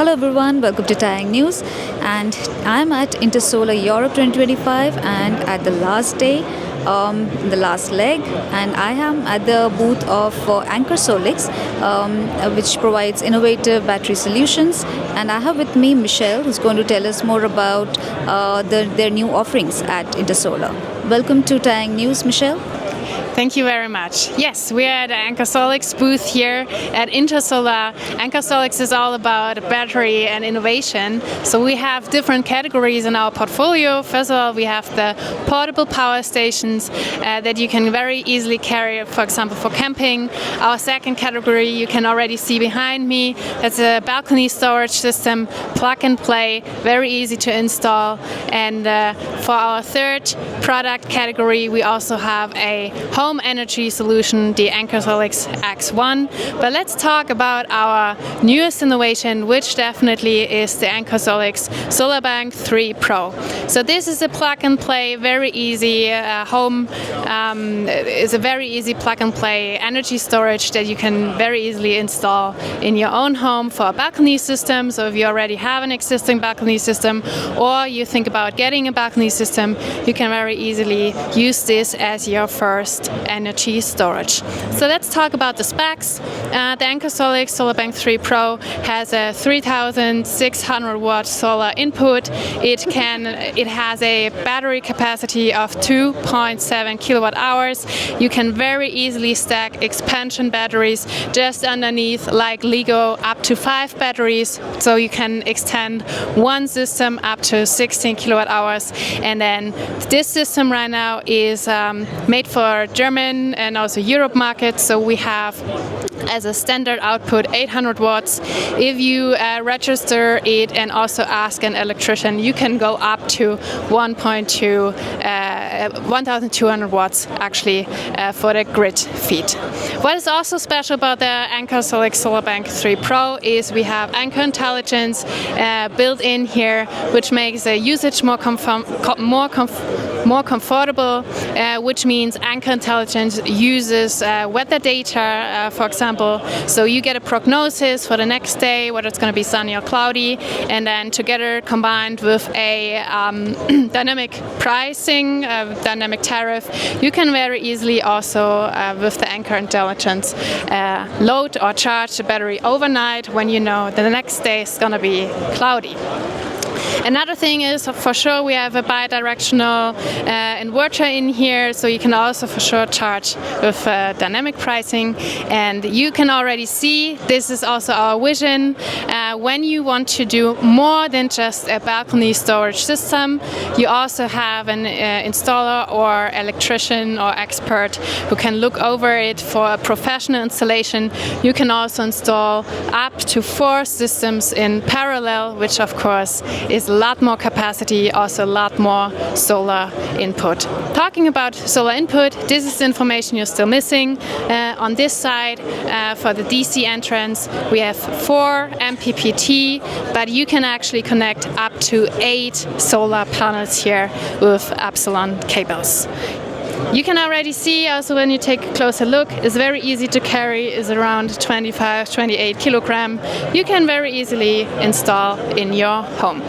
Hello everyone, welcome to TaiyangNews, and I'm at Intersolar Europe 2025 and at the last day, the last leg, and I am at the booth of Anker Solix, which provides innovative battery solutions, and I have with me Michelle, who's going to tell us more about their new offerings at Intersolar. Welcome to TaiyangNews, Michelle. Thank you very much. Yes, we are at the Anker Solix booth here at Intersolar. Anker Solix is all about battery and innovation. So we have different categories in our portfolio. First of all, we have the portable power stations that you can very easily carry, for example, for camping. Our second category you can already see behind me. That's a balcony storage system, plug and play, very easy to install. And for our third product category, we also have a home energy solution, the Anker Solix X1. But let's talk about our newest innovation, which definitely is the Anker Solix Solarbank 3 Pro. So this is a plug and play, very easy is a very easy plug and play energy storage that you can very easily install in your own home for a balcony system. So if you already have an existing balcony system, or you think about getting a balcony system, you can very easily use this as your first energy storage. So let's talk about the specs. The Anker Solix Solarbank 3 Pro has a 3,600 watt solar input. It has a battery capacity of 2.7 kilowatt hours. You can very easily stack expansion batteries just underneath, like Lego, up to 5 batteries. So you can extend one system up to 16 kilowatt hours. And then this system right now is made for German and also Europe markets. So we have as a standard output 800 watts. If you register it and also ask an electrician, you can go up to 1,200 watts actually for the grid feed. What is also special about the Anker Solix Solarbank 3 Pro is we have Anker Intelligence built in here, which makes the usage more comfortable, which means Anker Intelligence uses weather data, for example. So you get a prognosis for the next day, whether it's going to be sunny or cloudy, and then together combined with a dynamic pricing, dynamic tariff, you can very easily also, with the Anker Intelligence, load or charge the battery overnight when you know that the next day is going to be cloudy. Another thing is, for sure, we have a bi-directional inverter in here, so you can also for sure charge with dynamic pricing. And you can already see, this is also our vision, when you want to do more than just a balcony storage system, you also have an installer or electrician or expert who can look over it for a professional installation. You can also install up to 4 systems in parallel, which of course is a lot more capacity, also a lot more solar input. Talking about solar input, this is the information you're still missing. On this side, for the DC entrance, we have 4 MPPT, but you can actually connect up to 8 solar panels here with Epsilon cables. You can already see also when you take a closer look, it's very easy to carry, is around 25-28 kilogram. You can very easily install in your home.